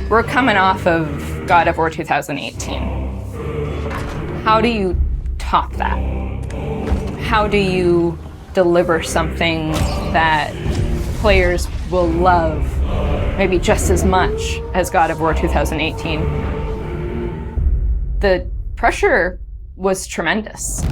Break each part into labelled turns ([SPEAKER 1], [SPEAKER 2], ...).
[SPEAKER 1] We're coming off of God of War 2018. How do you top that? How do you deliver something that players will love maybe just as much as God of War 2018? The pressure was tremendous.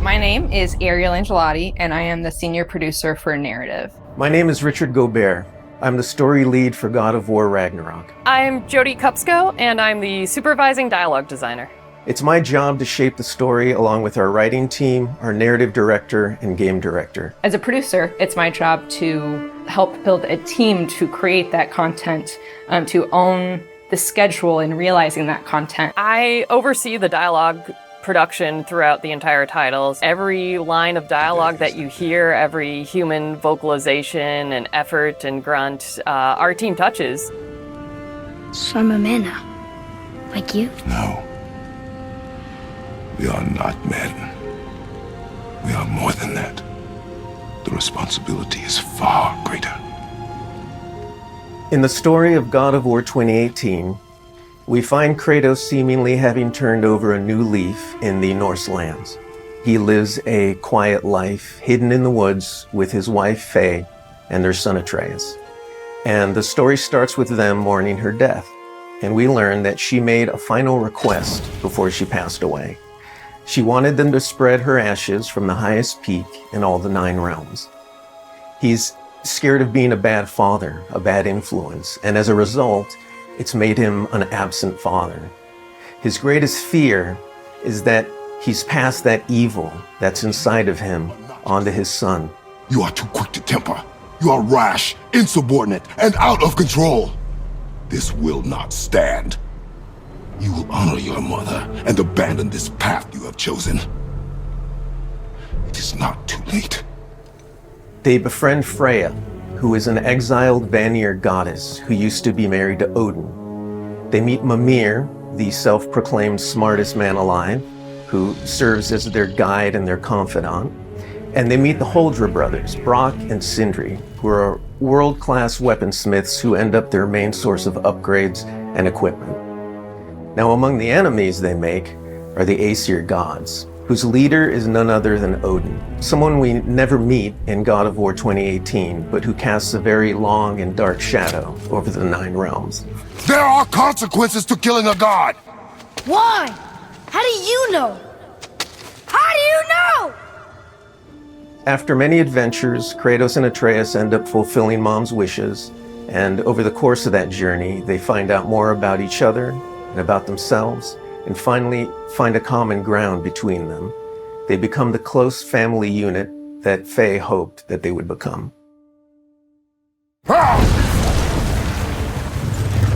[SPEAKER 1] My name is Ariel Angelotti, and I am the senior producer for narrative.
[SPEAKER 2] My name is Richard Gobert. I'm the story lead for God of War Ragnarok.
[SPEAKER 3] I'm Jody Kupsko, and I'm the supervising dialogue designer.
[SPEAKER 2] It's my job to shape the story along with our writing team, our narrative director, and game director.
[SPEAKER 1] As a producer, it's my job to help build a team to create that content, to own the schedule in realizing that content.
[SPEAKER 3] I oversee the dialogue production throughout the entire titles. Every line of dialogue that you hear, every human vocalization and effort and grunt, our team touches.
[SPEAKER 4] So I'm a man now, like you?
[SPEAKER 5] No. We are not men. We are more than that. The responsibility is far greater.
[SPEAKER 2] In the story of God of War 2018, we find Kratos seemingly having turned over a new leaf in the Norse lands. He lives a quiet life, hidden in the woods with his wife Faye and their son Atreus. And the story starts with them mourning her death, and we learn that she made a final request before she passed away. She wanted them to spread her ashes from the highest peak in all the 9 realms. He's scared of being a bad father, a bad influence, and as a result, it's made him an absent father. His greatest fear is that he's passed that evil that's inside of him onto his son.
[SPEAKER 5] You are too quick to temper. You are rash, insubordinate, and out of control. This will not stand. You will honor your mother and abandon this path you have chosen. It is not too late.
[SPEAKER 2] They befriend Freya, who is an exiled Vanir goddess who used to be married to Odin. They meet Mimir, the self-proclaimed smartest man alive, who serves as their guide and their confidant. And they meet the Holdra brothers, Brock and Sindri, who are world-class weaponsmiths who end up their main source of upgrades and equipment. Now, among the enemies they make are the Aesir gods, whose leader is none other than Odin, someone we never meet in God of War 2018, but who casts a very long and dark shadow over the 9 realms.
[SPEAKER 5] There are consequences to killing a god!
[SPEAKER 4] Why? How do you know? How do you know?
[SPEAKER 2] After many adventures, Kratos and Atreus end up fulfilling Mom's wishes, and over the course of that journey, they find out more about each other and about themselves, and finally find a common ground between them. They become the close family unit that Faye hoped that they would become.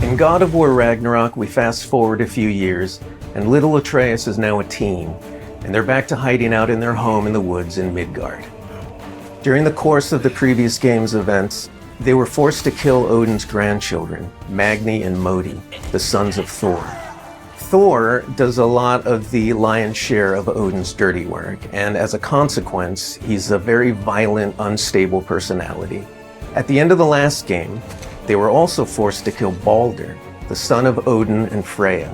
[SPEAKER 2] In God of War Ragnarok, we fast forward a few years, and little Atreus is now a teen, and they're back to hiding out in their home in the woods in Midgard. During the course of the previous game's events, they were forced to kill Odin's grandchildren, Magni and Modi, the sons of Thor. Thor does a lot of the lion's share of Odin's dirty work, and as a consequence, he's a very violent, unstable personality. At the end of the last game, they were also forced to kill Balder, the son of Odin and Freya,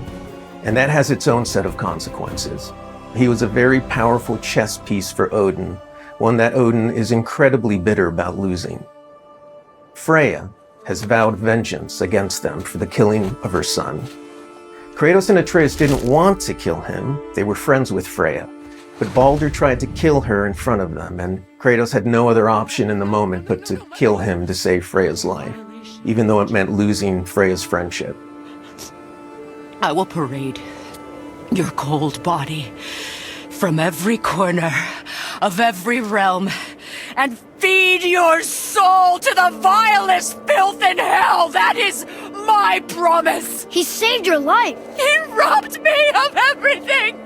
[SPEAKER 2] and that has its own set of consequences. He was a very powerful chess piece for Odin, one that Odin is incredibly bitter about losing. Freya has vowed vengeance against them for the killing of her son. Kratos and Atreus didn't want to kill him, they were friends with Freya, but Balder tried to kill her in front of them, and Kratos had no other option in the moment but to kill him to save Freya's life, even though it meant losing Freya's friendship.
[SPEAKER 6] I will parade your cold body from every corner of every realm and feed your soul to the vilest filth in hell. That is my promise.
[SPEAKER 4] He saved your life.
[SPEAKER 6] He robbed me of everything.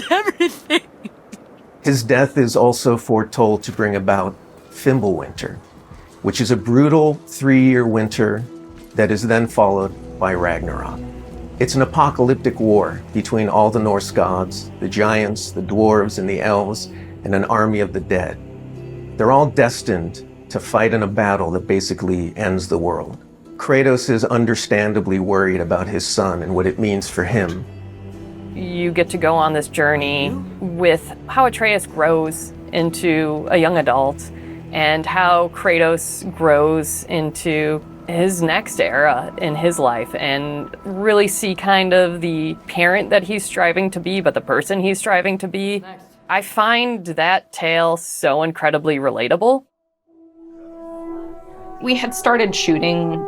[SPEAKER 6] Everything.
[SPEAKER 2] His death is also foretold to bring about Fimbulwinter, which is a brutal 3-year winter that is then followed by Ragnarok. It's an apocalyptic war between all the Norse gods, the giants, the dwarves, and the elves, and an army of the dead. They're all destined to fight in a battle that basically ends the world. Kratos is understandably worried about his son and what it means for him.
[SPEAKER 3] You get to go on this journey with how Atreus grows into a young adult and how Kratos grows into his next era in his life, and really see kind of the parent that he's striving to be, but the person he's striving to be. I find that tale so incredibly relatable.
[SPEAKER 1] We had started shooting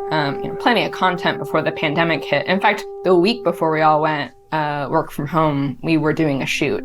[SPEAKER 1] plenty of content before the pandemic hit. In fact, the week before we all went work from home, we were doing a shoot.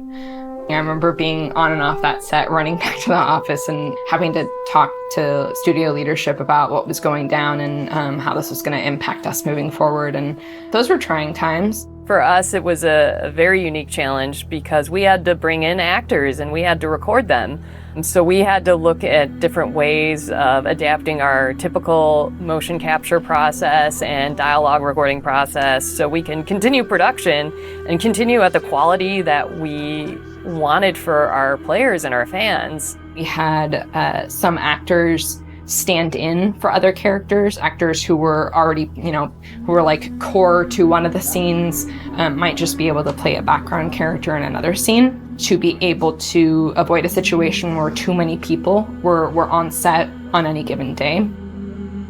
[SPEAKER 1] I remember being on and off that set, running back to the office and having to talk to studio leadership about what was going down and how this was going to impact us moving forward. And those were trying times.
[SPEAKER 3] For us, it was a very unique challenge because we had to bring in actors and we had to record them. And so we had to look at different ways of adapting our typical motion capture process and dialogue recording process so we can continue production and continue at the quality that we wanted for our players and our fans.
[SPEAKER 1] We had some actors stand in for other characters, actors who were already, who were like core to one of the scenes, might just be able to play a background character in another scene to be able to avoid a situation where too many people were on set on any given day.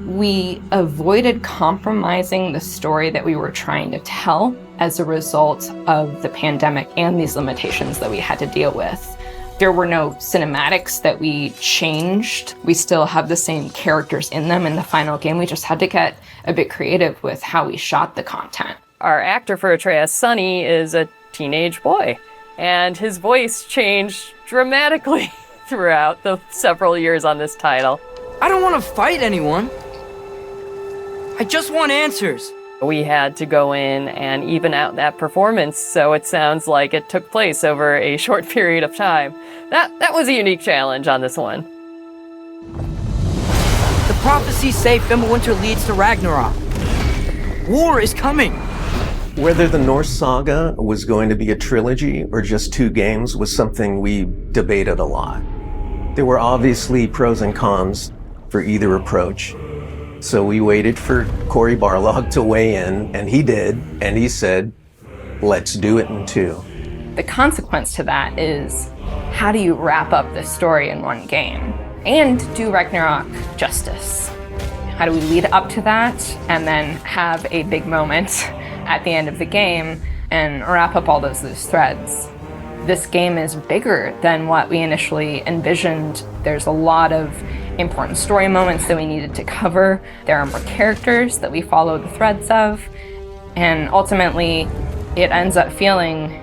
[SPEAKER 1] We avoided compromising the story that we were trying to tell as a result of the pandemic and these limitations that we had to deal with. There were no cinematics that we changed. We still have the same characters in them in the final game. We just had to get a bit creative with how we shot the content.
[SPEAKER 3] Our actor for Atreus, Sonny, is a teenage boy, and his voice changed dramatically throughout the several years on this title.
[SPEAKER 7] I don't want to fight anyone. I just want answers.
[SPEAKER 3] We had to go in and even out that performance so it sounds like it took place over a short period of time. That was a unique challenge on this one.
[SPEAKER 7] The prophecies say Fimbulwinter leads to Ragnarok. War is coming.
[SPEAKER 2] Whether the Norse saga was going to be a trilogy or just 2 games was something we debated a lot. There were obviously pros and cons for either approach. So we waited for Cory Barlog to weigh in, and he did, and he said, let's do it in 2.
[SPEAKER 1] The consequence to that is, how do you wrap up this story in one game and do Ragnarok justice? How do we lead up to that and then have a big moment at the end of the game and wrap up all those loose threads? This game is bigger than what we initially envisioned. There's a lot of important story moments that we needed to cover. There are more characters that we follow the threads of. And ultimately, it ends up feeling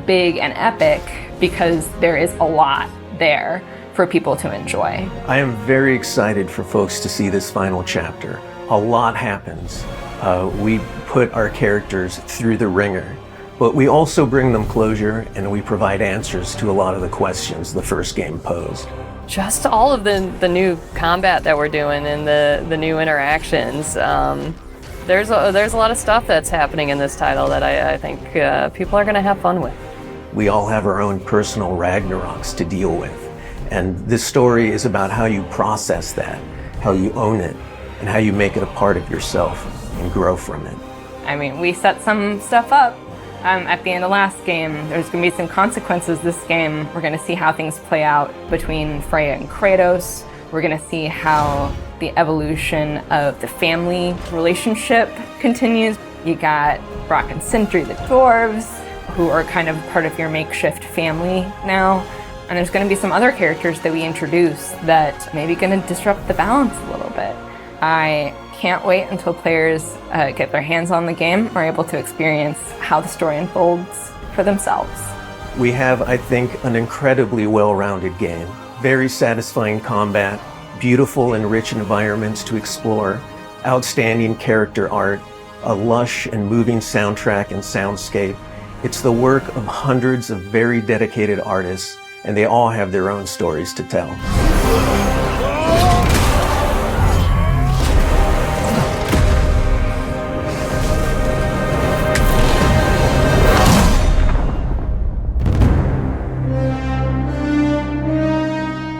[SPEAKER 1] big and epic because there is a lot there for people to enjoy.
[SPEAKER 2] I am very excited for folks to see this final chapter. A lot happens. We put our characters through the ringer, but we also bring them closure and we provide answers to a lot of the questions the first game posed.
[SPEAKER 3] Just all of the new combat that we're doing and the new interactions. There's a lot of stuff that's happening in this title that I think people are going to have fun with.
[SPEAKER 2] We all have our own personal Ragnaroks to deal with. And this story is about how you process that, how you own it, and how you make it a part of yourself and grow from it.
[SPEAKER 1] I mean, we set some stuff up. At the end of last game, there's going to be some consequences this game. We're going to see how things play out between Freya and Kratos. We're going to see how the evolution of the family relationship continues. You got Brock and Sindri, the dwarves, who are kind of part of your makeshift family now. And there's going to be some other characters that we introduce that maybe going to disrupt the balance a little bit. I can't wait until players get their hands on the game or are able to experience how the story unfolds for themselves.
[SPEAKER 2] We have, I think, an incredibly well-rounded game. Very satisfying combat, beautiful and rich environments to explore, outstanding character art, a lush and moving soundtrack and soundscape. It's the work of hundreds of very dedicated artists, and they all have their own stories to tell.